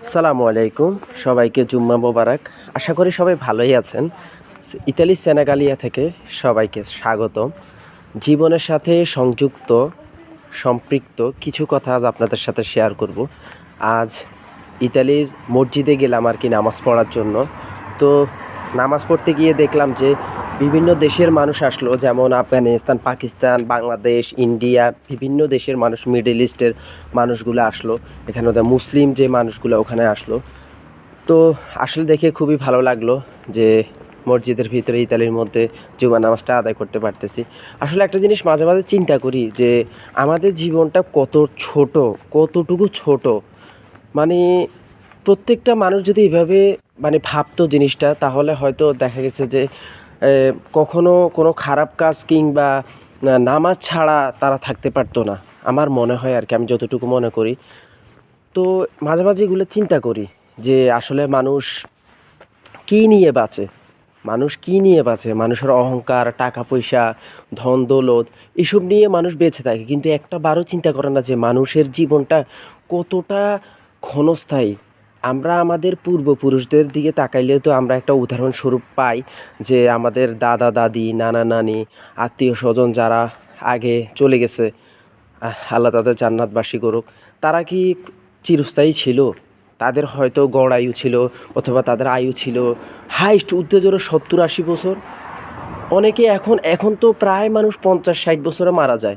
আসসালামু আলাইকুম, সবাইকে জুম্মা মোবারক। আশা করি সবাই ভালোই আছেন। ইতালি সেনেগালিয়া থেকে সবাইকে স্বাগতম। জীবনের সাথে সংযুক্ত সম্পৃক্ত কিছু কথা আজ আপনাদের সাথে শেয়ার করব। আজ ইতালির মসজিদে গেলাম আর কি নামাজ পড়ার জন্য। তো নামাজ পড়তে গিয়ে দেখলাম যে বিভিন্ন দেশের মানুষ আসলো, যেমন আফগানিস্তান, পাকিস্তান, বাংলাদেশ, ইন্ডিয়া, বিভিন্ন দেশের মানুষ, মিডল ইস্টের মানুষগুলো আসলো। এখানে ওদের মুসলিম যে মানুষগুলো ওখানে আসলো। তো আসলে দেখে খুবই ভালো লাগলো যে মসজিদের ভিতরে ইতালির মধ্যে জুমা নামাজটা আদায় করতে পারতেছি। আসলে একটা জিনিস মাঝে মাঝে চিন্তা করি যে আমাদের জীবনটা কত ছোট, কতটুকু ছোট। মানে প্রত্যেকটা মানুষ যদি এভাবে ভাবতো জিনিসটা, তাহলে হয়তো দেখা গেছে যে কখনো কোনো খারাপ কাজ কিংবা নামাজ ছাড়া তারা থাকতে পারতো না। আমার মনে হয় আর কি, আমি যতটুকু মনে করি। তো মাঝে মাঝে এগুলো চিন্তা করি যে আসলে মানুষ কী নিয়ে বাঁচে, মানুষ কী নিয়ে বাঁচে। মানুষের অহংকার, টাকা পয়সা, ধন দৌলত, এসব নিয়ে মানুষ বেঁচে থাকে, কিন্তু একটা বারও চিন্তা করে না যে মানুষের জীবনটা কতটা ক্ষণস্থায়ী। আমরা আমাদের পূর্বপুরুষদের দিকে তাকাইলে তো আমরা একটা উদাহরণস্বরূপ পাই যে আমাদের দাদা দাদি, নানা নানি, আত্মীয় স্বজন যারা আগে চলে গেছে, আল্লাহ তাদের জান্নাতবাসী করুক, তারা কি চিরস্থায়ী ছিল? তাদের হয়তো গড় আয়ু ছিল, অথবা তাদের আয়ু ছিল হাইস্ট উত্তেজনা 70-80 বছর। অনেকে এখন এখন তো প্রায় মানুষ 50-60 বছরে মারা যায়,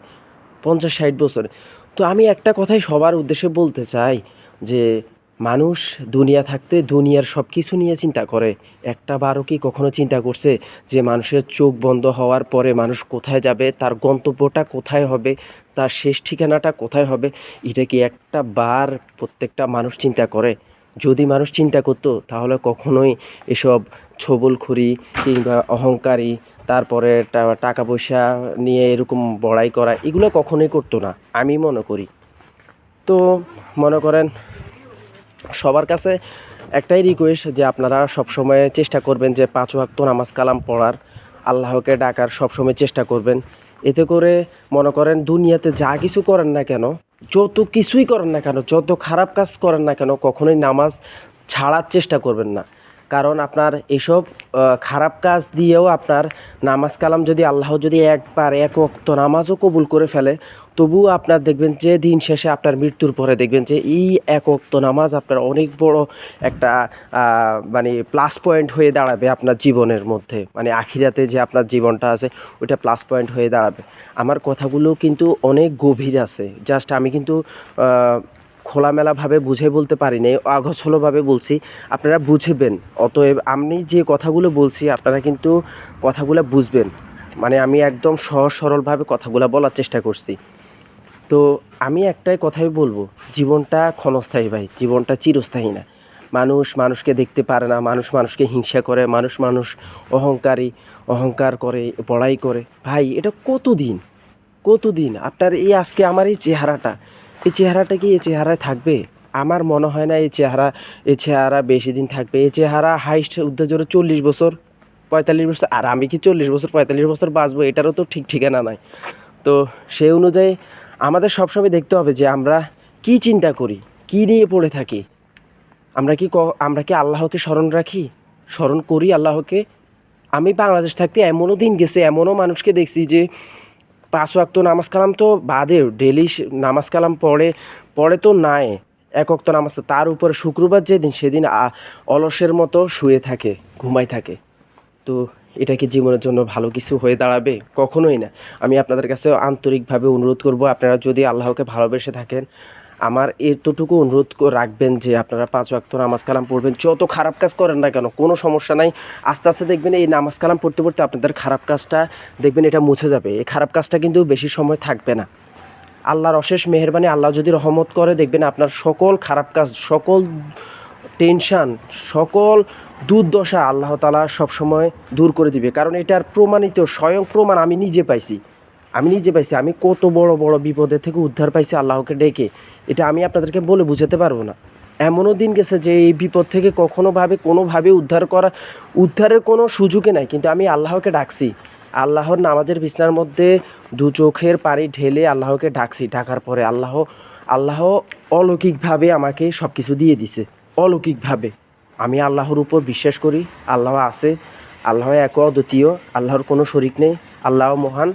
50-60 বছরে। তো আমি একটা কথাই সবার উদ্দেশ্যে বলতে চাই যে মানুষ দুনিয়া থাকতে দুনিয়ার সব কিছু নিয়ে চিন্তা করে, একটা বারও কি কখনো চিন্তা করছে যে মানুষের চোখ বন্ধ হওয়ার পরে মানুষ কোথায় যাবে, তার গন্তব্যটা কোথায় হবে, তার শেষ ঠিকানাটা কোথায় হবে? এটা কি একটা বার প্রত্যেকটা মানুষ চিন্তা করে? যদি মানুষ চিন্তা করতো তাহলে কখনোই এসব ছবলখুরি কিংবা অহংকারী, তারপরে টাকা পয়সা নিয়ে এরকম বড়াই করা, এগুলো কখনোই করতো না আমি মনে করি। তো মনে করেন সবার কাছে একটাই রিকোয়েস্ট যে আপনারা সবসময় চেষ্টা করবেন যে 5 ওয়াক্ত নামাজ কালাম পড়ার, আল্লাহকে ডাকার সবসময় চেষ্টা করবেন। এতে করে মনে করেন দুনিয়াতে যা কিছু করেন না কেন, যত কিছুই করেন না কেন, যত খারাপ কাজ করেন না কেন, কখনোই নামাজ ছাড়ার চেষ্টা করবেন না। কারণ আপনার এসব খারাপ কাজ দিয়েও আপনার নামাজ কালাম যদি আল্লাহ যদি একবার এক ওয়াক্ত নামাজও কবুল করে ফেলে, তবুও আপনার দেখবেন যে দিন শেষে আপনার মৃত্যুর পরে দেখবেন যে এই এক ওয়াক্ত নামাজ আপনার অনেক বড় একটা প্লাস পয়েন্ট হয়ে দাঁড়াবে আপনার জীবনের মধ্যে। আখিরাতে যে আপনার জীবনটা আছে ওইটা প্লাস পয়েন্ট হয়ে দাঁড়াবে। আমার কথাগুলো কিন্তু অনেক গভীর আছে, জাস্ট আমি কিন্তু খোলামেলাভাবে বুঝে বলতে পারি নাই, অগোছালোভাবে বলছি, আপনারা বুঝবেন। অতএব আমি যে কথাগুলো বলছি আপনারা কিন্তু কথাগুলো বুঝবেন। আমি একদম সহজ সরলভাবে কথাগুলো বলার চেষ্টা করছি। তো আমি একটাই কথাই বলবো, জীবনটা ক্ষণস্থায়ী ভাই, জীবনটা চিরস্থায়ী না। মানুষ মানুষকে দেখতে পারে না, মানুষ মানুষকে হিংসা করে, মানুষ মানুষ অহংকার করে, বড়াই করে। ভাই এটা কতদিন, কতদিন আপনার এই আজকে আমার এই চেহারাটা, এই চেহারাটা কি এই চেহারায় থাকবে? আমার মনে হয় না এই চেহারা বেশি দিন থাকবে। এই চেহারা হাইস্ট উদ্যোজরে 40 বছর, 45 বছর। আর আমি কি 40 বছর 45 বছর বাঁচবো এটারও তো ঠিক ঠিকানা নাই। তো সেই অনুযায়ী আমাদের সবসময় দেখতে হবে যে আমরা কি চিন্তা করি, কি নিয়ে পড়ে থাকি। আমরা কি আল্লাহকে স্মরণ রাখি, স্মরণ করি আল্লাহকে? আমি বাংলাদেশ থাকতে এমনও দিন গেছে, এমনও মানুষকে দেখছি যে 5 ওয়াক্ত নামাজ কালাম তো বাদেও ডেলি নামাজ কালাম পড়ে পড়ে তো নাই, এক ওয়াক্ত নামাজ, তার উপরে শুক্রবার যেদিন সেদিন অলসের মতো শুয়ে থাকে, ঘুমাই থাকে। তো এটা কি জীবনের জন্য ভালো কিছু হয়ে দাঁড়াবে? কখনোই না। আমি আপনাদের কাছে আন্তরিকভাবে অনুরোধ করব, আপনারা যদি আল্লাহকে ভালোবেসে থাকেন, আমার এতটুকু অনুরোধ রাখবেন যে আপনারা 5 ওয়াক্ত নামাজ কালাম পড়বেন। যত খারাপ কাজ করেন না কেন, কোনো সমস্যা নাই, আস্তে আস্তে দেখবেন এই নামাজ কালাম পড়তে পড়তে আপনাদের খারাপ কাজটা দেখবেন এটা মুছে যাবে। এই খারাপ কাজটা কিন্তু বেশি সময় থাকবে না। আল্লাহর অশেষ মেহেরবানি, আল্লাহ যদি রহমত করে, দেখবেন আপনার সকল খারাপ কাজ, সকল টেনশান, সকল দুর্দশা আল্লাহ তাআলা সবসময় দূর করে দিবে। কারণ এটার প্রমাণিত স্বয়ং প্রমাণ আমি নিজে পাইছি। আমি কত বড় বড় বিপদের থেকে উদ্ধার পাইছি আল্লাহকে ডেকে, এটা আমি আপনাদেরকে বলে বুঝাতে পারবো না। এমনও দিন গেছে যে এই বিপদ থেকে কোনোভাবে উদ্ধারের কোনো সুযোগই নাই, কিন্তু আমি আল্লাহকে ডাকছি। আল্লাহর নামাজের বিছানার মধ্যে দু চোখের পানি ঢেলে আল্লাহকে ডাকছি। ডাকার পরে আল্লাহ অলৌকিকভাবে আমাকে সব কিছু দিয়ে দিছে। অলৌকিকভাবে। আমি আল্লাহর উপর বিশ্বাস করি, আল্লাহ আছে, আল্লাহ এক অদ্বিতীয়, আল্লাহর কোনো শরিক নেই, আল্লাহ মহান।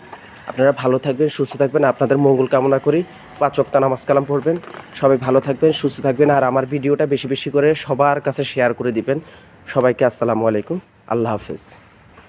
আপনারা ভালো থাকবেন, সুস্থ থাকবেন, আপনাদের মঙ্গল কামনা করি। 5 ওয়াক্ত নামাজ কালাম পড়বেন, সবাই ভালো থাকবেন, সুস্থ থাকবেন। আর আমার ভিডিওটা বেশি বেশি করে সবার কাছে শেয়ার করে দিবেন। সবাইকে আসসালামু আলাইকুম, আল্লাহ হাফেজ।